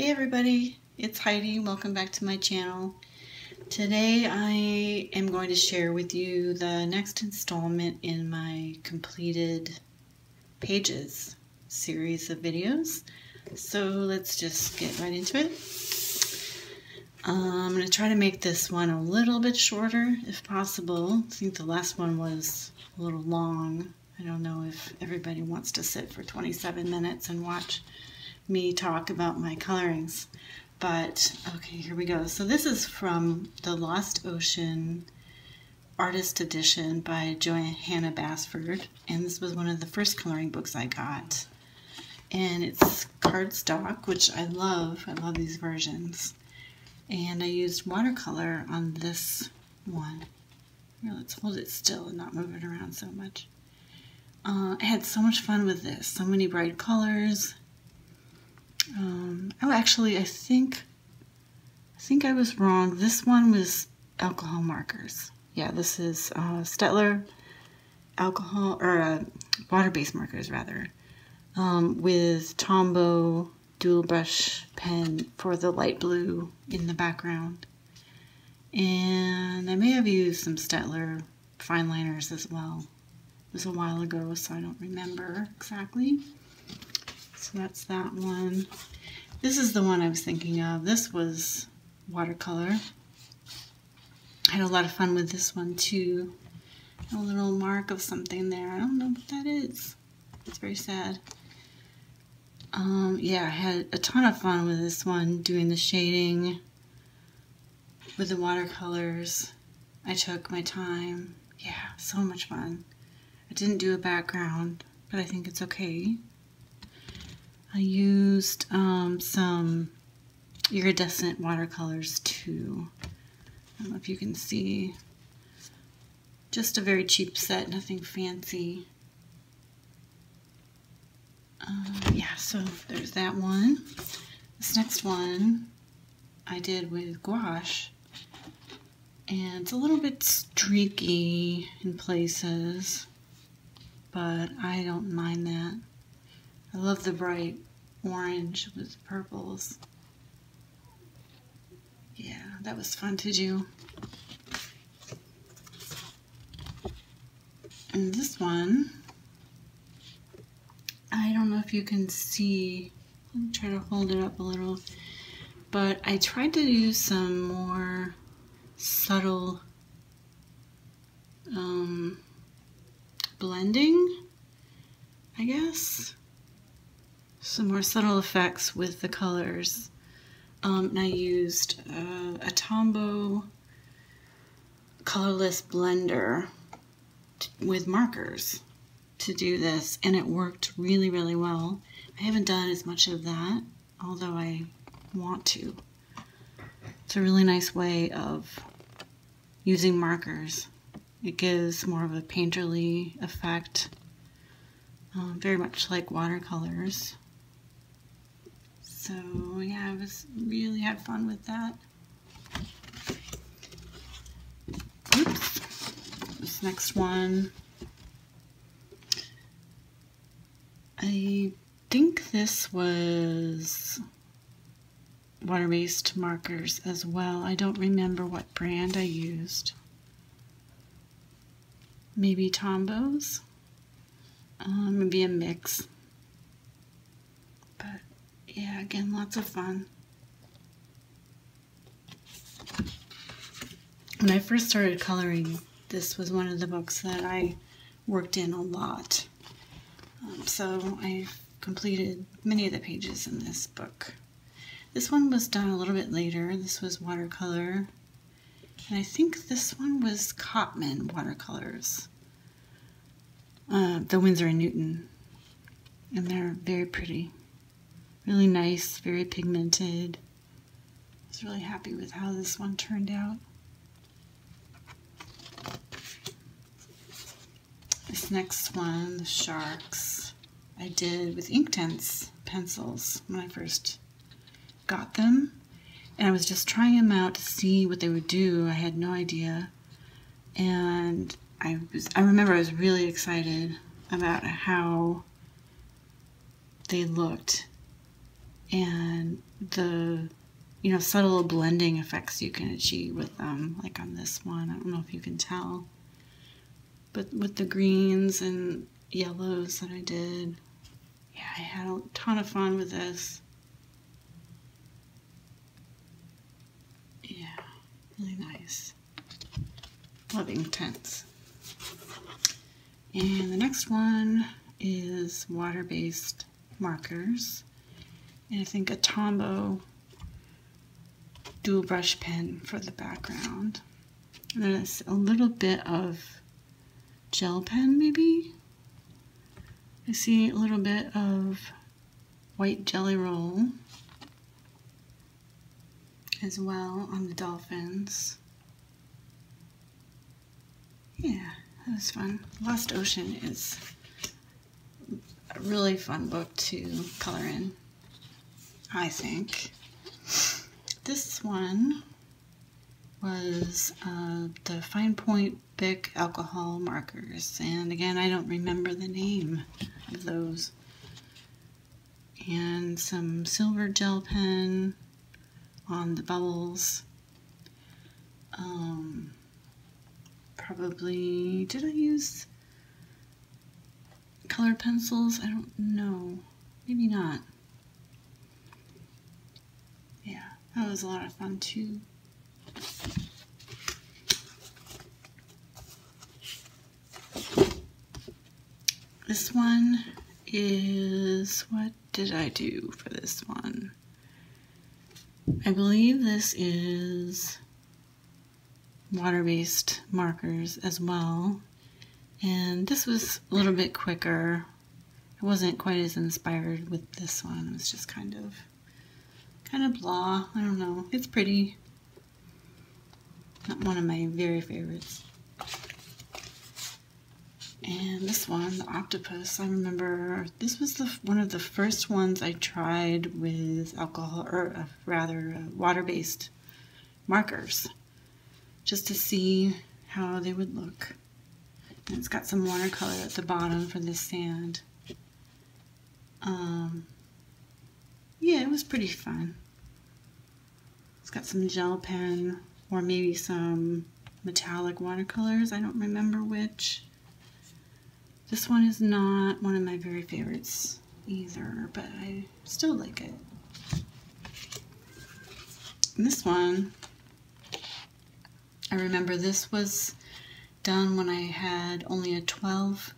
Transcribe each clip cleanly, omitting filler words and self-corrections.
Hey everybody, it's Heidi. Welcome back to my channel. Today I am going to share with you the next installment in my completed pages series of videos. So let's just get right into it. I'm going to try to make this one a little bit shorter if possible. I think the last one was a little long. I don't know if everybody wants to sit for 27 minutes and watch me talk about my colorings, but okay, here we go. So this is from the Lost Ocean Artist Edition by Johanna Basford, and this was one of the first coloring books I got, and it's cardstock, which I love these versions, and I used watercolor on this one. Here, let's hold it still and not move it around so much. I had so much fun with this, so many bright colors. Oh, actually, I think I was wrong. This one was alcohol markers. Yeah, this is Staedtler alcohol, or water-based markers, rather, with Tombow dual brush pen for the light blue in the background. And I may have used some Staedtler fine liners as well. It was a while ago, so I don't remember exactly. So that's that one. This is the one I was thinking of. This was watercolor. I had a lot of fun with this one too. A little mark of something there. I don't know what that is. It's very sad. Yeah, I had a ton of fun with this one, doing the shading with the watercolors. I took my time. Yeah, so much fun. I didn't do a background, but I think it's okay. I used some iridescent watercolors too. I don't know if you can see. Just a very cheap set, nothing fancy. Yeah, so there's that one. This next one I did with gouache. And it's a little bit streaky in places, but I don't mind that. I love the bright orange with the purples. Yeah, that was fun to do. And this one, I don't know if you can see. Let me try to hold it up a little. But I tried to use some more subtle blending, I guess. Some more subtle effects with the colors. And I used a Tombow colorless blender with markers to do this, and it worked really, really well. I haven't done as much of that, although I want to. It's a really nice way of using markers. It gives more of a painterly effect, very much like watercolors. So yeah, I really had fun with that. Oops. This next one, I think this was water-based markers as well. I don't remember what brand I used. Maybe Tombow's? Maybe a mix. But yeah, again, lots of fun. When I first started coloring, this was one of the books that I worked in a lot. So I've completed many of the pages in this book. This one was done a little bit later. This was watercolor. And I think this one was Cotman watercolors. The Winsor & Newton. And they're very pretty. Really nice, very pigmented. I was really happy with how this one turned out. This next one, the sharks, I did with Inktense pencils when I first got them. And I was just trying them out to see what they would do. I had no idea. And I remember I was really excited about how they looked. and the, you know, subtle blending effects you can achieve with them, like on this one. I don't know if you can tell, but with the greens and yellows that I did, yeah, I had a ton of fun with this. Yeah, really nice. Loving tints. And the next one is water-based markers. And I think a Tombow dual brush pen for the background. And there's a little bit of gel pen, maybe? I see a little bit of white jelly roll as well on the dolphins. Yeah, that was fun. Lost Ocean is a really fun book to color in, I think. This one was the Fine Point Bic alcohol markers, and again, I don't remember the name of those. And some silver gel pen on the bubbles. Probably, did I use colored pencils? I don't know. Maybe not. Yeah, that was a lot of fun too. This one is, what did I do for this one? I believe this is water-based markers as well, and this was a little bit quicker. I wasn't quite as inspired with this one. It was just kind of blah. I don't know. It's pretty. Not one of my very favorites. And this one, the octopus, I remember this was one of the first ones I tried with alcohol, or rather water-based markers, just to see how they would look. And it's got some watercolor at the bottom for the sand. Yeah, it was pretty fun. It's got some gel pen, or maybe some metallic watercolors, I don't remember which. This one is not one of my very favorites either, but I still like it. And this one, I remember this was done when I had only a 12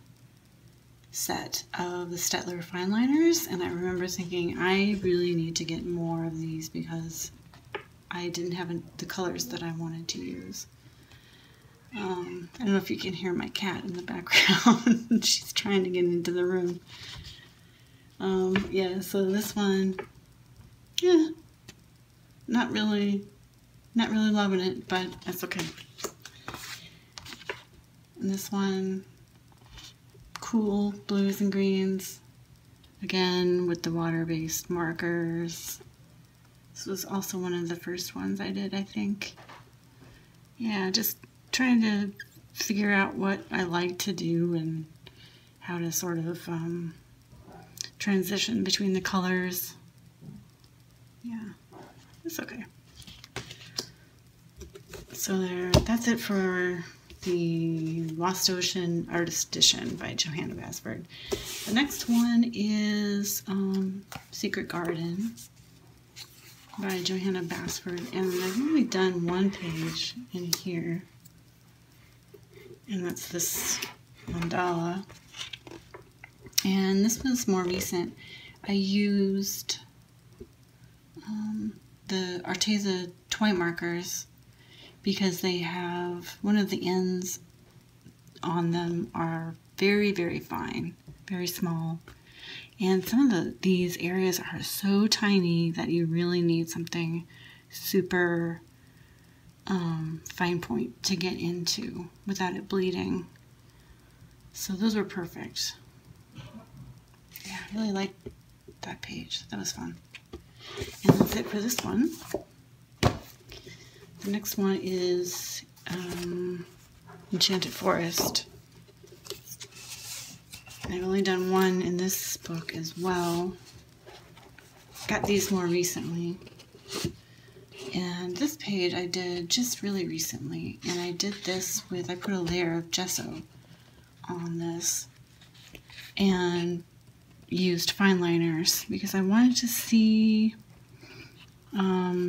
set of the Staedtler fine liners, and I remember thinking I really need to get more of these because I didn't have the colors that I wanted to use. I don't know if you can hear my cat in the background. She's trying to get into the room. Yeah, so this one, yeah, not really loving it, but that's okay. And this one, cool blues and greens, again with the water-based markers. This was also one of the first ones I did, I think. Yeah, just trying to figure out what I like to do and how to sort of transition between the colors. Yeah, it's okay. So that's it for the Lost Ocean Artist Edition by Johanna Basford. The next one is Secret Garden by Johanna Basford, and I've only done one page in here, and that's this mandala. And this was more recent. I used the Arteza toy markers because they have, one of the ends on them are very, very fine, very small. And some of these areas are so tiny that you really need something super fine point to get into without it bleeding. So those were perfect. Yeah, I really liked that page. That was fun. And that's it for this one. The next one is Enchanted Forest. I've only done one in this book as well. got these more recently. And this page I did just really recently, and I did this with, I put a layer of gesso on this and used fine liners because I wanted to see how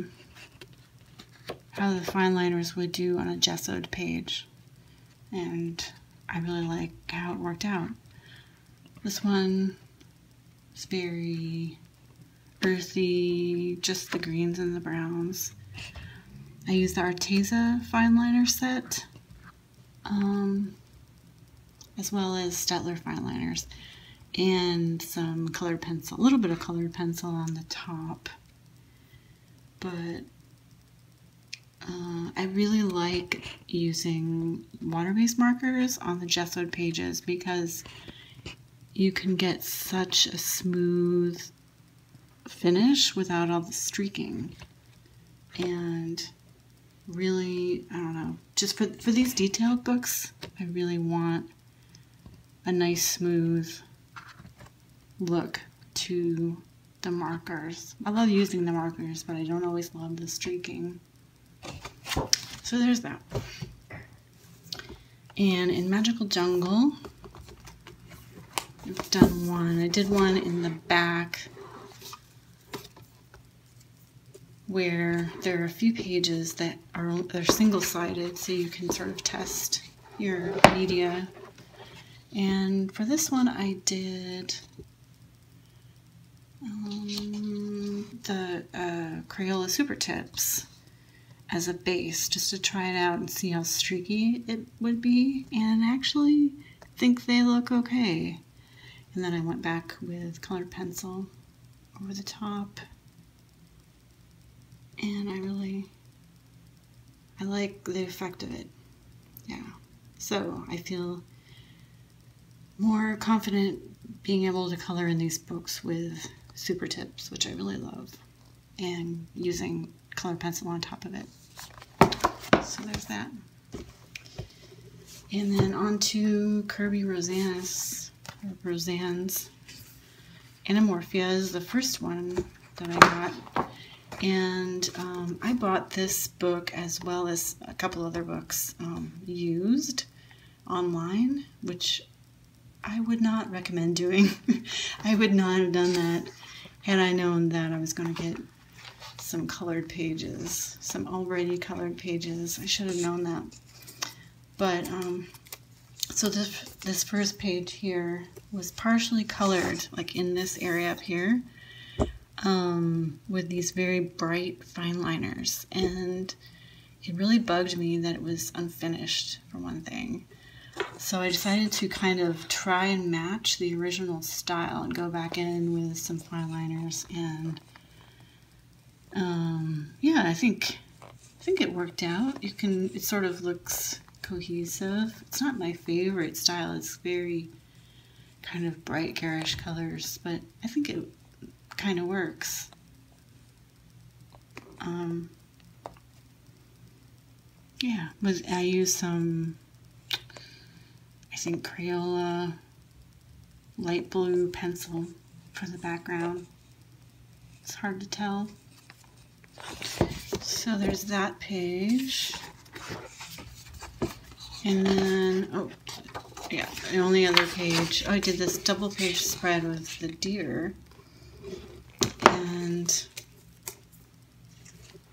the fine liners would do on a gessoed page, and I really like how it worked out. This one is very earthy, just the greens and the browns. I used the Arteza fine liner set, as well as Staedtler fine liners, and some colored pencil, a little bit of colored pencil on the top. But I really like using water-based markers on the gessoed pages because you can get such a smooth finish without all the streaking. And really, I don't know, just for these detailed books, I really want a nice smooth look to the markers. I love using the markers, but I don't always love the streaking. So there's that. And in Magical Jungle, I've done one. I did one in the back where there are a few pages that they're single-sided, so you can sort of test your media. And for this one, I did the Crayola Super Tips as a base, just to try it out and see how streaky it would be, and actually think they look okay. And then I went back with colored pencil over the top, and I like the effect of it. Yeah, so I feel more confident being able to color in these books with Super Tips, which I really love, and using colored pencil on top of it. So there's that. And then on to Kirby Rosanne's Morphia is the first one that I got. And I bought this book as well as a couple other books used online, which I would not recommend doing. I would not have done that had I known that I was going to get some colored pages, some already colored pages. I should have known that. But so this first page here was partially colored, like in this area up here, with these very bright fine liners, and it really bugged me that it was unfinished, for one thing. So I decided to kind of try and match the original style and go back in with some fine liners, and yeah, I think it worked out. It sort of looks cohesive. It's not my favorite style. It's very kind of bright garish colors, but I think it kind of works. Yeah, I used some, I think, Crayola light blue pencil for the background. It's hard to tell. So there's that page. And then, oh, yeah, the only other page, I did this double page spread with the deer. And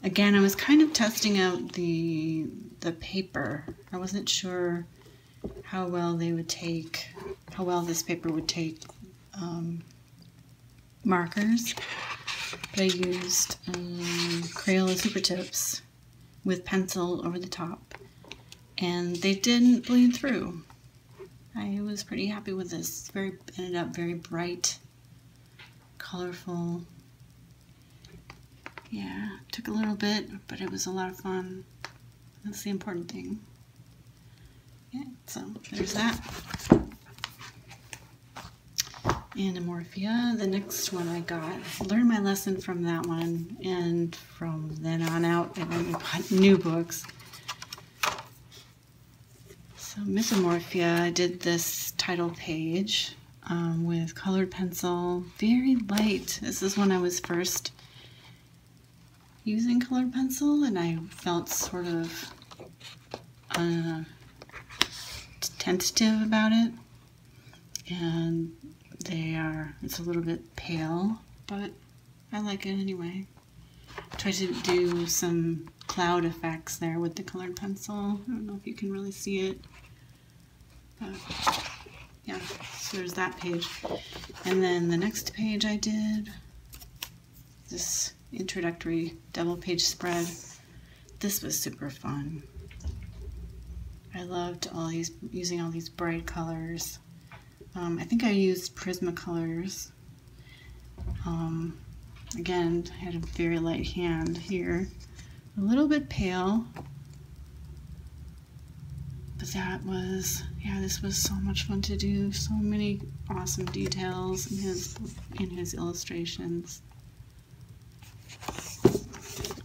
again, I was kind of testing out the paper. I wasn't sure how well this paper would take markers. But I used Crayola Super Tips with pencil over the top, and they didn't bleed through. I was pretty happy with this. Ended up very bright, colorful. Yeah, took a little bit, but it was a lot of fun. That's the important thing. Yeah, so there's that. And a Morphia, the next one I got. I learned my lesson from that one, and from then on out, I only bought new books. So Miss Morphia, I did this title page. with colored pencil, very light. This is when I was first using colored pencil, and I felt sort of tentative about it. And it's a little bit pale, but I like it anyway. Try to do some cloud effects there with the colored pencil. I don't know if you can really see it, but yeah, so there's that page. And then the next page I did this introductory double page spread. This was super fun. I loved using all these bright colors. I think I used Prismacolors. Again, I had a very light hand here. A little bit pale. But that was, yeah, this was so much fun to do. So many awesome details in his illustrations.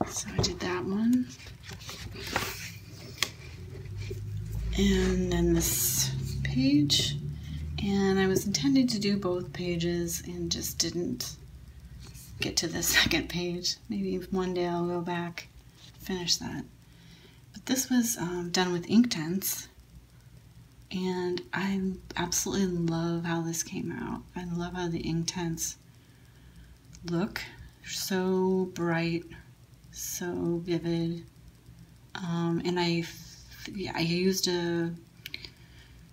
So I did that one. And then this page. And I was intending to do both pages and just didn't get to the second page. Maybe one day I'll go back, finish that. But this was done with Inktense, and I absolutely love how this came out. I love how the Inktense look. They're so bright, so vivid. And I used a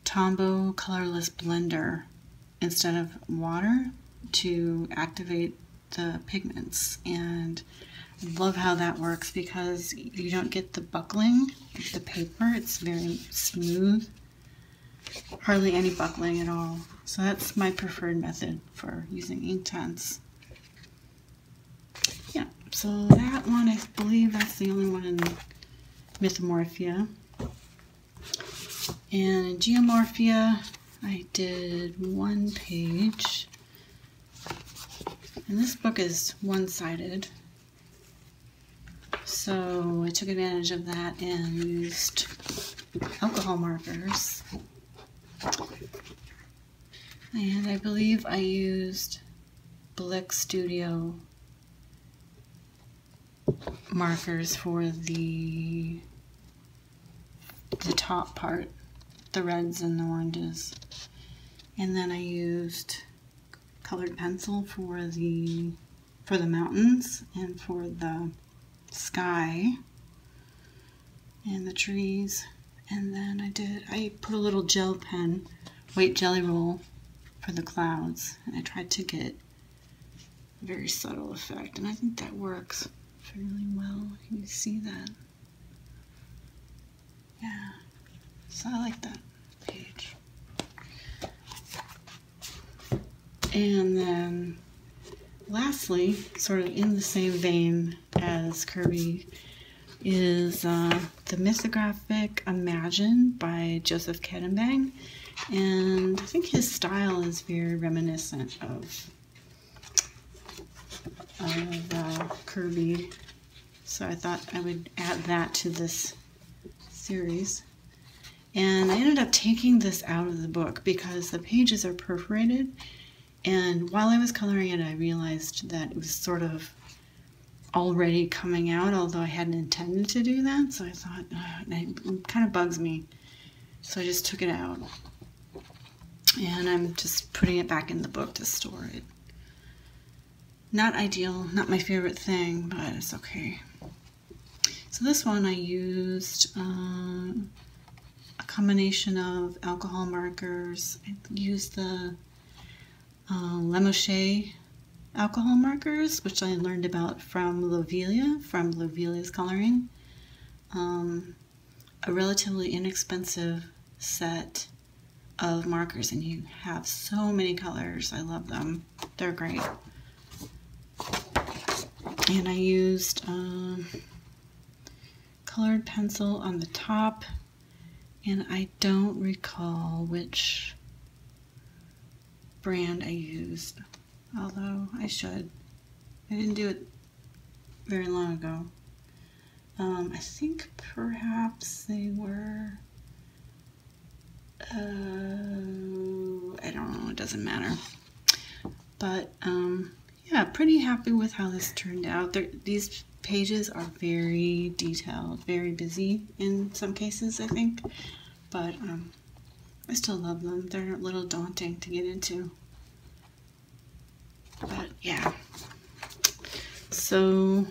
Tombow colorless blender instead of water to activate the pigments, and I love how that works because you don't get the buckling of the paper. It's very smooth, hardly any buckling at all. So that's my preferred method for using Inktense. Yeah, so that one, I believe that's the only one in Morphia. And in Geo Mafia, I did one page. And this book is one-sided, so I took advantage of that and used alcohol markers. And I believe I used Blick Studio markers for the top part, the reds and the oranges. And then I used colored pencil for the mountains and for the sky and the trees. And then I put a little gel pen, white jelly roll for the clouds, and I tried to get a very subtle effect, and I think that works fairly well. Can you see that? Yeah, so I like that page. And then lastly, sort of in the same vein as Kirby, is the mythographic Imagine by Joseph Kettenbang. And I think his style is very reminiscent of Kirby. So I thought I would add that to this series. And I ended up taking this out of the book because the pages are perforated. And while I was coloring it, I realized that it was sort of already coming out, although I hadn't intended to do that. So I thought, it kind of bugs me. So I just took it out. And I'm just putting it back in the book to store it. Not ideal, not my favorite thing, but it's okay. So this one I used a combination of alcohol markers. I used the Lemoshay alcohol markers, which I learned about from Lovelia's Coloring. A relatively inexpensive set of markers, and you have so many colors. I love them. They're great. And I used colored pencil on the top, and I don't recall which brand I used, although I should. I didn't do it very long ago. I think perhaps they were I don't know, it doesn't matter. But yeah, pretty happy with how this turned out. These pages are very detailed, very busy in some cases, I think. But I still love them. They're a little daunting to get into. But yeah. So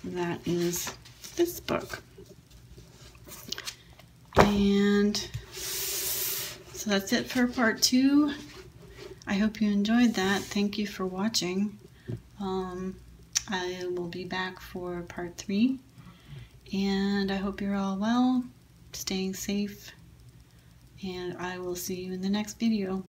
that is this book. And so that's it for part 2. I hope you enjoyed that. Thank you for watching. I will be back for part 3. And I hope you're all well, staying safe, and I will see you in the next video.